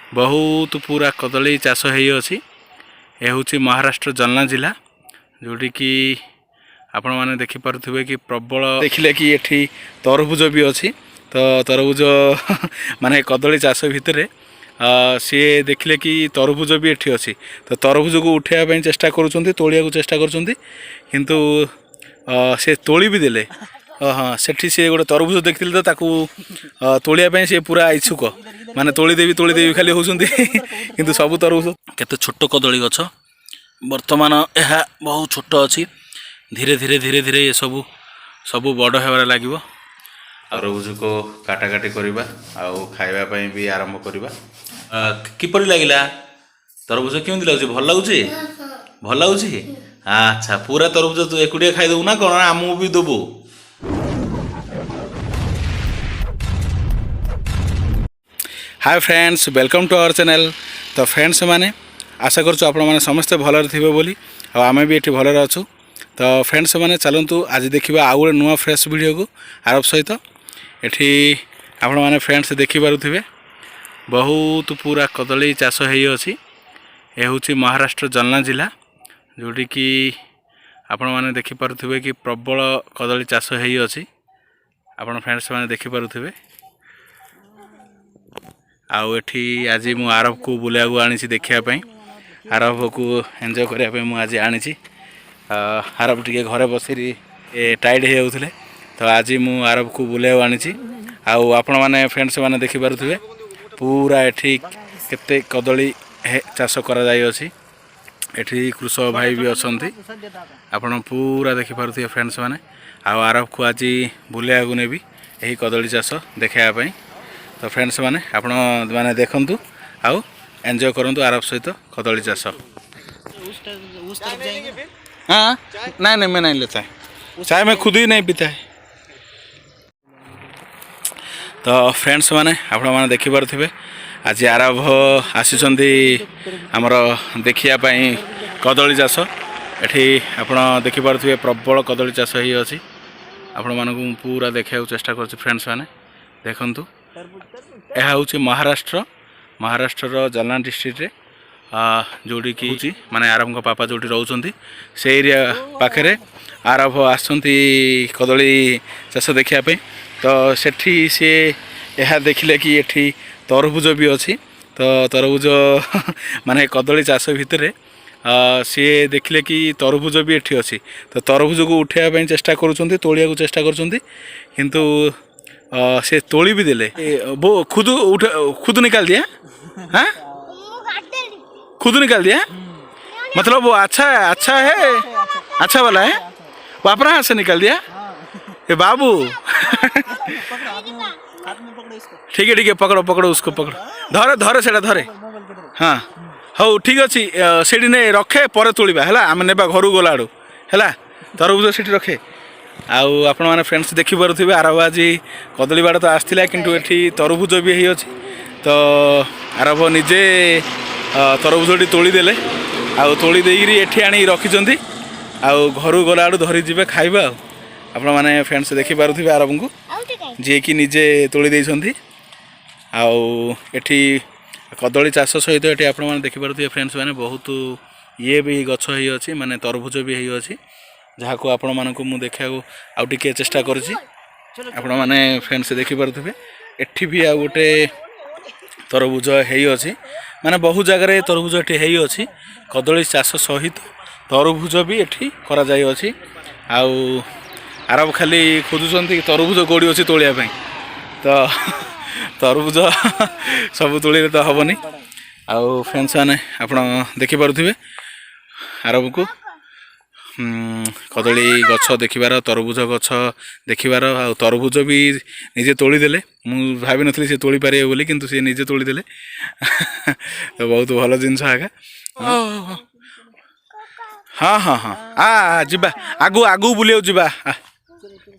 बहुत पूरा कदली चाष होती। यह हूँ महाराष्ट्र जालना जिला जोटी कि आपण मैंने देखिपे कि प्रबल देखिले कि ये तरबुज भी अच्छी। तो तरबुज माने कदली चाष भितर सी देखिले कि तरबुज भी ये अच्छी। तो तरबुज को उठाइवाई चेष्टा करुँच तोलिया चेष्टा करूँ से तोली भी देले। हाँ सेठी सी गोटे तरबुज देखी तो ताकू तोलिया सी पूरा इच्छुक माने तोलीदेवी खाली होती किंतु सब तरबुज केते छोट कदली गछ वर्तमान यह बहुत छोट अच्छी। धीरे धीरे धीरे धीरे ये सब सब बड़ होबार लगे। तरबुज को काटाकाटी करवा आउ खावाई भी आरंभ करवा। किपरि लगिला तरबुज केमती लगुच भल लगुच भल लगुच। अच्छा पूरा तरबुज तू एकुटिया खाईदेबू ना कौन आमको भी देबू। Hi friends welcome to our channel. तो फ्रेंड्स मैंने आशा करूँ आपण मैंने समस्ते भलरे थे बोली आम भी ये भलरे अच्छू। तो फ्रेंड्स मैंने चलतु आज देखा आउ गोटे नुआ फ्रेश वीडियो को आरब सहित एठी आपण मैंने फ्रेंड्स देखिपे बहुत पूरा कदली चाष होती। यह हूँ महाराष्ट्र जालना जिला जोटी कि आपण मैंने देखिपे कि प्रबल कदली चाष होती। आपण फ्रेंड्स मैंने देखिपे आउ एठी आज मु आरब को बुलाया आनी देखापी आरब को एंजॉय करने मुझे आज आनी। आरब टी घरे बसी टाइड हो जाते तो आज मु आरब को बुलाया आनी। आपण मैंने फ्रेंड्स मैंने देखिपे पूरा एठी केते कदली चाष कर कृषक भाई भी अच्छा आपण पूरा देखिपे फ्रेंड्स मैंने आरब को आज बुलाया नेबी यही कदली चाष देखापी। तो फ्रेंड्स मैंने आपण मैंने देखंतु आउ एंजॉय करंतु आरब सहित कदली चाष। हाँ नहीं मैं नहीं लेता है चाय मैं खुद ही नहीं पीता है। तो फ्रेंड्स मैंने आपण मैंने देखिपे आज आरब आसिचंदी आमर देखापी कदली चाष। एठी आपण देखिपे प्रबल कदली चाष ही अच्छी। आपण मानक पूरा देखा चेष्टा कर फ्रेंड्स मैंने देखंतु। यह हूँ महाराष्ट्र जालना डिस्ट्रिक्ट जोटी कि माने आरब को पापा जोटी रोचंती से एरिया पाखे आरब आसंती कदली चाष देखापी। तो सेठी सी यह देखिले कि ये तरबुज भी अच्छी। तो तरबुज माने कदली चाष भितर सी देखिले कि तरबुज भी ये अच्छी। तो तरबुज को उठाइवाई चेष्टा करुँच तोलिया चेष्टा करूँ से तोली भी देले। वो खुद निकाल दिया। हाँ खुद निकाल दिया मतलब वो अच्छा है अच्छा वाला है वो अपना हाथ से निकाल दिया। ये बाबू ठीक है पकड़ो उसको पकड़ो धरे से धरे। हाँ हौ ठीक अच्छी से रखे पर तोड़ा है आम ने घर गला आड़ू है तरबुज से रखे। आपण मैंने फ्रेंड्स देखिपे आरब आज कदली बाड़ तो आसला किंतु एठी तरबुज भी है अच्छी। तो आरब निजे तरबुजटी तोड़ीदेले तोड़ी देरी एठी आनी रखिंट घर गला आड़ू धरी जी खाइबा। आपण मैंने फ्रेंड्स देखिपे आरब को जी कि निजे तोड़ी देइछंती एठी कदली चाष सहित एठी आपण मैंने देखिपे फ्रेंड्स मैंने बहुत ये भी गछ ही अच्छी माने तरबुज भी है अच्छी जहाँ को आपण मानक मु देखा आउ टिके चेष्टा करुँची। आपण माने फ्रेंड्स देखिपे एठी भी आ गोटे तरबुज है अच्छी माने बहुत जगह तरबुज ये है अच्छी कदली चाष सहित तरबुज भी एठी करा जाय अच्छी। आउ आरब खाली खोजुंट तरबुज गोड़ी अच्छी तोड़ापी। तो तरबुज सब तोड़े तो हेनी। आउ फ्रेंड्स मैंने आपण देखिपे आरब को कदली गछ देखिबार तरबुज गछ देखिबार आ तरबुज भी निजे तोड़ीदेले। मु भाभी नथली से तोड़ी पारे बोली किंतु से निजे तोड़ीदेले। तो बहुत भल जिनस आगा। हाँ हाँ हाँ आ जीवा आगु आगु बुलिया जीवा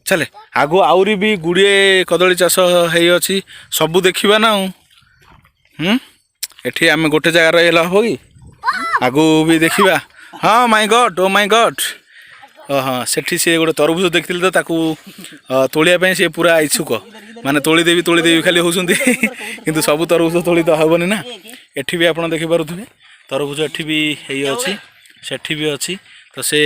चले आगु आउरी भी गुड़िए कदली चाष है अच्छी सबू देखा ना। एठी आम गोटे जगार रहा हम कि आगु भी देखा। हाँ my God oh my God हाँ सेठी सी गोटे तरबुज देखी तो ताकू तोलिया सी पूरा इच्छुक माने तोलीदेवी खाली होती किंतु सब तरबुज तोली तो हेबनी ना एठी भी आप देखिपे तरबुज एठी भी अच्छी सेठी भी अच्छी तो से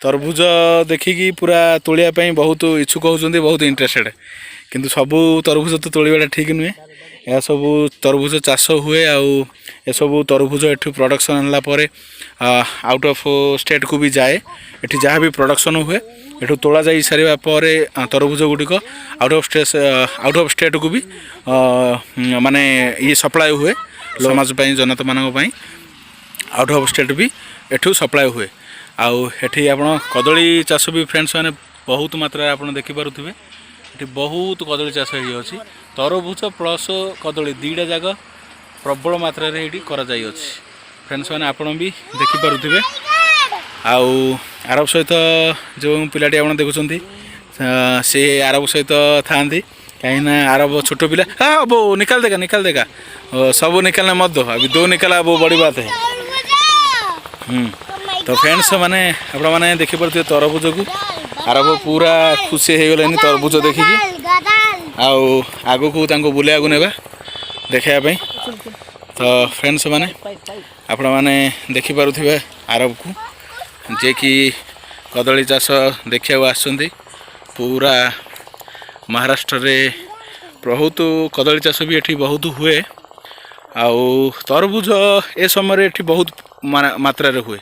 तरबुज देखिकी पूरा तोलिया बहुत इच्छुक होती बहुत इंटरेस्टेड किंतु सबू तरबुज तो तोड़ाटा ठीक नुहे यह सब तरबुज चाष हुए आउ सब तरबुज एठू प्रोडक्शन है आउट ऑफ स्टेट को भी जाए एठी जहाँ भी प्रोडक्शन हुए एठू तोड़ा जा सारा पर तरबुज गुड़िक आउट ऑफ स्टेट को भी माने ये सप्लाई हुए समाज जनता मानक आउट ऑफ स्टेट भी एठू सप्लाई हुए आउ एठी आपण कदली चाष भी फ्रेंड्स मैंने बहुत मात्रा आप देखिपे ये बहुत कदली चाष होती तरबुज प्लस कदली दुईटा जाक प्रबल मात्रा ये फ्रेंड्स मैंने आप भी देखिपे आउ आरब सहित जो पिलाटी आप देखुं से आरब सहित था कहीं आरब छोट पिला हाँ वो निकाल देगा सब निकालना मत दो अभी दो निकाला वो बड़ी बात है। तो फ्रेंड्स मैंने आपने देखिपे तरबुज को आरब पूरा खुशी हो गले तरबुज देखिकी आगु को बुलाया नेबा देखापी तो फ्रेंड्स मैंने आपण मैंने देखिपे आरब को जे कि कदली चाष देखा आसुँच पूरा महाराष्ट्र रे बहुत कदली चाष भी एठी बहुत हुए आउ तरबुज ए समय एठी बहुत मात्रा रे हुए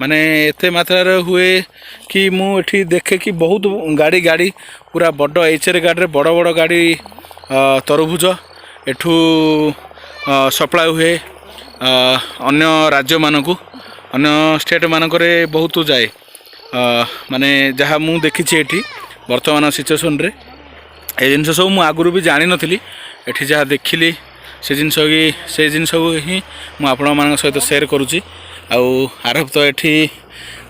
माने एते मात्रा रे हुए कि मु एठी देखे कि बहुत गाड़ी गाड़ी पूरा बड़ एचर गाड़ी बड़ बड़ गाड़ी तरबुज एठू सप्लाई हुए अन्य राज्य मानक अन्य स्टेट मानक बहुत जाए माने जहाँ मु देखी एठी वर्तमान सिचुएसन रे ए जिन सब मुझे आगुरी भी जानी नी एठी जहाँ देखिली से जिन ही मुझे सहित शेयर करुँची आउ आरब तो एठी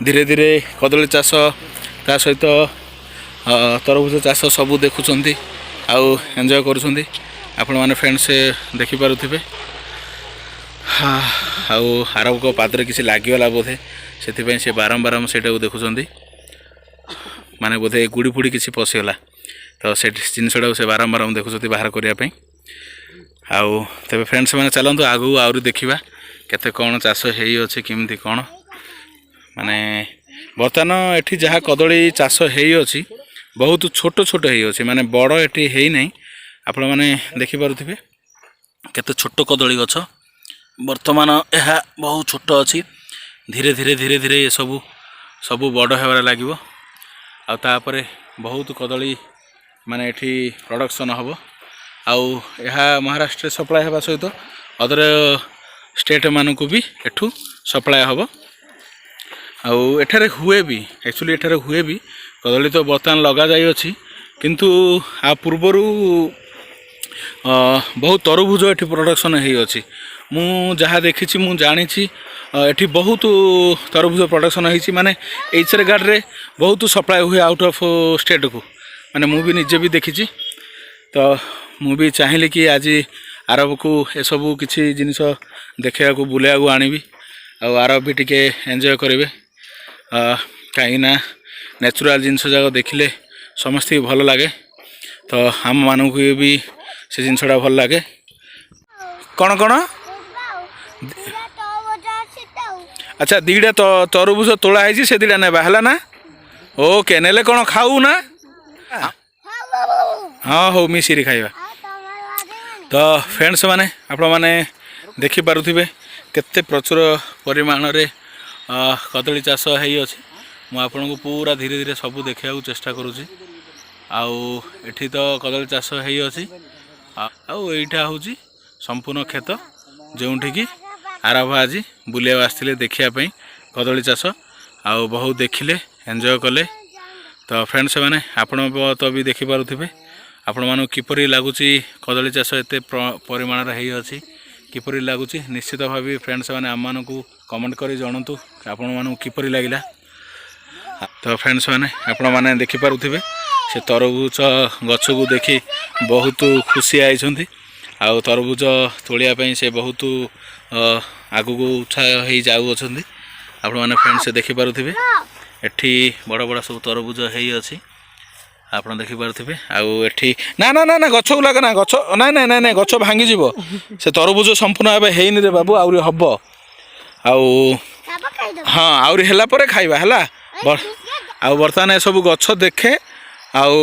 धीरे धीरे कदली चाष ता सहित तरबुज चाष सबू देखुं आउ एंजॉय करुँच आपण मैंने फ्रेंड्स देखिपे आउ आरब को पादरे किसी लगिगला बोधे से बारंबार से देखुं माने बोधे गुड़ी फुड़ी किसी पशिगला तो से जिनटा से बारंबार देखुं बाहर करने आउ तबे फ्रेंड्स मैंने चलतु आगू आहरी देखा केते कौन चाष होती केमती कौन माने बर्तमान एठी जहाँ कदली चाष होती बहुत छोट छोट होती माने बड़ एठी है नहीं आपण मैंने देखिपे केते छोट कदली गछ बर्तमान यह बहुत छोट अच्छी धीरे धीरे धीरे धीरे ये सबू बड़ होबार लगे आउे बहुत कदली माने एठी प्रोडक्शन हम आउ यह महाराष्ट्र सप्लाई होगा सहित अदर स्टेट मानक भी एठू सप्लाई हम आउ एठारे हुए भी एक्चुअली एठारे हुए भी कदली तो बर्तमान लगा जाई अछि किंतु आ पूर्वरु बहुत तरबुज एठी प्रोडक्शन है अच्छी मु जहाँ देखी मु जानी एठी बहुत तरबुज प्रोडक्शन होती माने एचर गार्ड रे बहुत सप्लाई हुए आउट ऑफ स्टेट को माने मु भी निजे भी देखी तो मु भी चाहिए कि आज आरब को ए सबू किसी जिनिस देखा बुलाया आनबी आरब भी टिके एंजॉय करेंगे कहीं नेचुरल जिनस जाक देखिले समस्त भल लगे तो आम मानक भी से जिनसटा भल लगे कौन कौन अच्छा दीटा तरबुज तोड़ा है से दीटा नेबा है ना ओके नेले कौन खाऊ ना हाँ हो मिसिरी खाइबा तो फ्रेंड्स माने आपण माने देखि पारुथिबे केते प्रचुर परिमाण रे कदली चाष है अच्छी मु आपन को पूरा धीरे धीरे सब देखा चेष्टा करुँची आउ एठी तो कदली चाष है अच्छी आउ एइठा होची संपूर्ण खेत जोंठी की आरब आज बुलिया आसते देखापी कदली चाष आउ बहुत देखिले एंजॉय कले तो फ्रेंड्स मैंने आपण तो भी देखिपे आपण मानू किपरि लगुच कदली चाष एत परिमाण है अच्छी किपरि लगुच निश्चित भाव फ्रेंड्स मैंने आम मानक कमेंट कर जनातु आपण मानू किपरि लगिला तो फ्रेंड्स मैंने आपण मैंने देखिपे से तरबुज गछ को देखी बहुत खुशी आई आउ तरबुज तोड़ापी से बहुत आगू को उत्साह हो जाऊँच आपण मैंने फ्रेंड्स देखिपे ଏଠି ବଡ଼ ବଡ଼ ସବୁ ତରଭୁଜ ହେଇଅଛି ଆପଣ ଦେଖିପାରୁଥିବେ। ଆଉ ଏଠି ନା ନା ନା ନା ଗଛକୁ ଲାଗ ନା ଗଛ ନାଇଁ ନାଇଁ ନାଇଁ ନାଇଁ ଗଛ ଭାଙ୍ଗିଯିବ। ସେ ତରଭୁଜ ସମ୍ପୂର୍ଣ୍ଣ ଭାବେ ହେଇନି ରେ ବାବୁ ଆହୁରି ହବ। ଆଉ ହଁ ଆହୁରି ହେଲା ପରେ ଖାଇବା ହେଲା। ଆଉ ବର୍ତ୍ତମାନ ଏସବୁ ଗଛ ଦେଖେ ଆଉ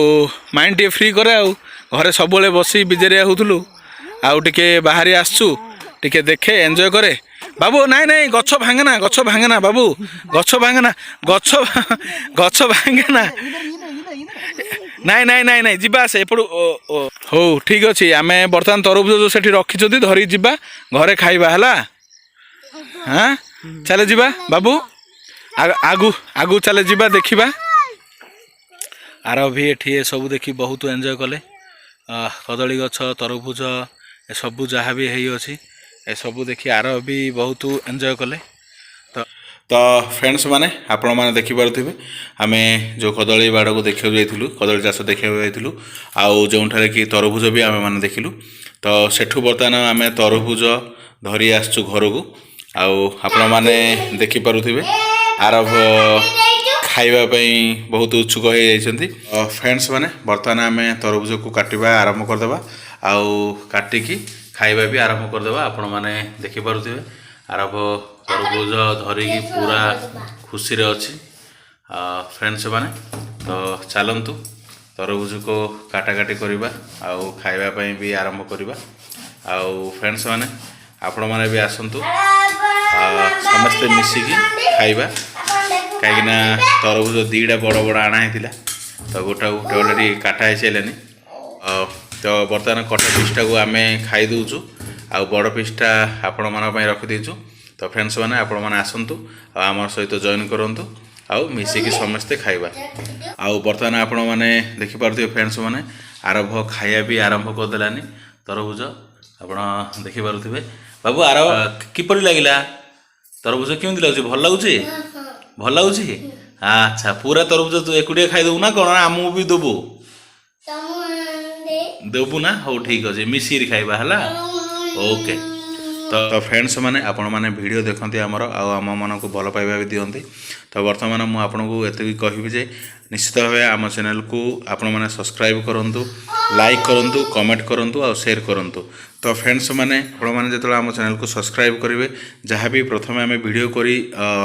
ମାଇଣ୍ଡ ଟିକେ ଫ୍ରି କରେ। ଆଉ ଘରେ ସବୁବେଳେ ବସି ବିଜାରିଆ ହେଉଥିଲୁ ଆଉ ଟିକେ ବାହାରି ଆସିଛୁ ଟିକେ ଦେଖେ ଏନ୍ଜୟ କରେ। ବାବୁ ନାଇଁ ନାଇଁ ଗଛ ଭାଙ୍ଗେନା ଗଛ ଭାଙ୍ଗେନା ବାବୁ ଗଛ ଭାଙ୍ଗେନା ଗଛ ଗଛ ଭାଙ୍ଗେନା ନାଇଁ ନାଇଁ ନାଇଁ ନାଇଁ ଯିବା ଆସେ ଏପଟୁ ହଉ ଠିକ୍ ଅଛି। ଆମେ ବର୍ତ୍ତମାନ ତରଭୁଜ ଯେଉଁ ସେଠି ରଖିଛନ୍ତି ଧରିକି ଯିବା ଘରେ ଖାଇବା ହେଲା। ହଁ ଚାଲେ ଯିବା ବାବୁ ଆଗୁ ଆଗୁ ଚାଲେ ଯିବା ଦେଖିବା। ଆରଭି ଏଠି ଏସବୁ ଦେଖି ବହୁତ ଏନ୍ଜୟ କଲେ। କଦଳୀ ଗଛ ତରଭୁଜ ଏସବୁ ଯାହା ବି ହେଇଅଛି ଏସବୁ ଦେଖି ଆରଭି ବହୁତ ଏନ୍ଜୟ କଲେ। ତ ଫ୍ରେଣ୍ଡସ୍ ମାନେ ଆପଣମାନେ ଦେଖିପାରୁଥିବେ ଆମେ ଯେଉଁ କଦଳୀ ବାଡ଼କୁ ଦେଖିବାକୁ ଯାଇଥିଲୁ କଦଳୀ ଚାଷ ଦେଖିବାକୁ ଯାଇଥିଲୁ ଆଉ ଯେଉଁଠାରେ କି ତରଭୁଜ ବି ଆମେମାନେ ଦେଖିଲୁ। ତ ସେଠୁ ବର୍ତ୍ତମାନ ଆମେ ତରଭୁଜ ଧରି ଆସିଛୁ ଘରକୁ। ଆଉ ଆପଣମାନେ ଦେଖିପାରୁଥିବେ ଆରଭ ଖାଇବା ପାଇଁ ବହୁତ ଉତ୍ସୁକ ହୋଇଯାଇଛନ୍ତି। ଫ୍ରେଣ୍ଡସ୍ ମାନେ ବର୍ତ୍ତମାନ ଆମେ ତରଭୁଜକୁ କାଟିବା ଆରମ୍ଭ କରିଦେବା ଆଉ କାଟିକି ଖାଇବା ବି ଆରମ୍ଭ କରିଦେବା। ଆପଣମାନେ ଦେଖିପାରୁଥିବେ ଆରଭ ତରଭୁଜ ଧରିକି ପୁରା ଖୁସିରେ ଅଛି। ଫ୍ରେଣ୍ଡସ୍ ମାନେ ତ ଚାଲନ୍ତୁ ତରଭୁଜକୁ କାଟାକାଟି କରିବା ଆଉ ଖାଇବା ପାଇଁ ବି ଆରମ୍ଭ କରିବା। ଆଉ ଫ୍ରେଣ୍ଡସ୍ ମାନେ ଆପଣମାନେ ବି ଆସନ୍ତୁ ସମସ୍ତେ ମିଶିକି ଖାଇବା। କାହିଁକିନା ତରଭୁଜ ଦୁଇଟା ବଡ଼ ବଡ଼ ଅଣା ହେଇଥିଲା ତ ଗୋଟେ ଟିକେ କାଟା ହେଇସାରିଲାନି। ତ ବର୍ତ୍ତମାନ କଟା ପିସ୍ଟାକୁ ଆମେ ଖାଇ ଦେଉଛୁ ଆଉ ବଡ଼ ପିସ୍ଟା ଆପଣମାନଙ୍କ ପାଇଁ ରଖିଦେଇଛୁ। ତ ଫ୍ରେଣ୍ଡସ୍ ମାନେ ଆପଣମାନେ ଆସନ୍ତୁ ଆଉ ଆମ ସହିତ ଜଏନ୍ କରନ୍ତୁ ଆଉ ମିଶିକି ସମସ୍ତେ ଖାଇବା। ଆଉ ବର୍ତ୍ତମାନ ଆପଣମାନେ ଦେଖିପାରୁଥିବେ ଫ୍ରେଣ୍ଡସ୍ ମାନେ ଆରଭ ଖାଇବା ବି ଆରମ୍ଭ କରିଦେଲାନି ତରଭୁଜ ଆପଣ ଦେଖିପାରୁଥିବେ। ବାବୁ ଆରଭ କିପରି ଲାଗିଲା ତରଭୁଜ କେମିତି ଲାଗୁଛି ଭଲ ଲାଗୁଛି ଭଲ ଲାଗୁଛି? ଆଚ୍ଛା ପୁରା ତରଭୁଜ ତୁ ଏକୁଟିଆ ଖାଇଦେବୁ ନା କ'ଣ ଆମକୁ ବି ଦେବୁ ଦେବୁ ନା? ହଉ ଠିକ୍ ଅଛି ମିଶିକିରି ଖାଇବା ହେଲା ଓକେ। ତ ଫ୍ରେଣ୍ଡସ୍ ମାନେ ଆପଣମାନେ ଭିଡ଼ିଓ ଦେଖନ୍ତି ଆମର ଆଉ ଆମମାନଙ୍କୁ ଭଲ ପାଇବା ବି ଦିଅନ୍ତି। ତ ବର୍ତ୍ତମାନ ମୁଁ ଆପଣଙ୍କୁ ଏତିକି କହିବି ଯେ ନିଶ୍ଚିତ ଭାବେ ଆମ ଚ୍ୟାନେଲକୁ ଆପଣମାନେ ସବସ୍କ୍ରାଇବ୍ କରନ୍ତୁ ଲାଇକ୍ କରନ୍ତୁ କମେଣ୍ଟ କରନ୍ତୁ ଆଉ ସେୟାର କରନ୍ତୁ। ତ ଫ୍ରେଣ୍ଡସ୍ ମାନେ ଆପଣମାନେ ଯେତେବେଳେ ଆମ ଚ୍ୟାନେଲକୁ ସବସ୍କ୍ରାଇବ୍ କରିବେ ଯାହା ବି ପ୍ରଥମେ ଆମେ ଭିଡ଼ିଓ କରି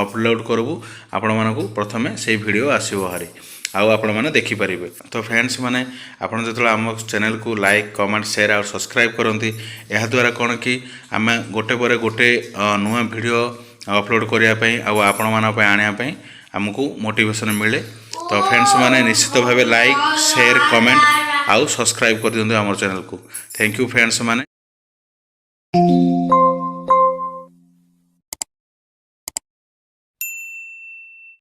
ଅପଲୋଡ଼ କରିବୁ ଆପଣମାନଙ୍କୁ ପ୍ରଥମେ ସେଇ ଭିଡ଼ିଓ ଆସିବ ଭାରି ଆଉ ଆପଣମାନେ ଦେଖିପାରିବେ। ତ ଫ୍ରେଣ୍ଡସ୍ ମାନେ ଆପଣ ଯେତେବେଳେ ଆମ ଚ୍ୟାନେଲକୁ ଲାଇକ୍ କମେଣ୍ଟ ସେୟାର ଆଉ ସବସ୍କ୍ରାଇବ୍ କରନ୍ତି ଏହାଦ୍ୱାରା କ'ଣ କି ଆମେ ଗୋଟେ ପରେ ଗୋଟେ ନୂଆ ଭିଡ଼ିଓ ଅପଲୋଡ଼ କରିବା ପାଇଁ ଆଉ ଆପଣମାନଙ୍କ ପାଇଁ ଆଣିବା ପାଇଁ ଆମକୁ ମୋଟିଭେସନ୍ ମିଳେ। ତ ଫ୍ରେଣ୍ଡସ୍ ମାନେ ନିଶ୍ଚିତ ଭାବେ ଲାଇକ୍ ସେୟାର କମେଣ୍ଟ ଆଉ ସବସ୍କ୍ରାଇବ୍ କରିଦିଅନ୍ତୁ ଆମର ଚ୍ୟାନେଲକୁ। ଥ୍ୟାଙ୍କ ୟୁ ଫ୍ରେଣ୍ଡସ୍ ମାନେ।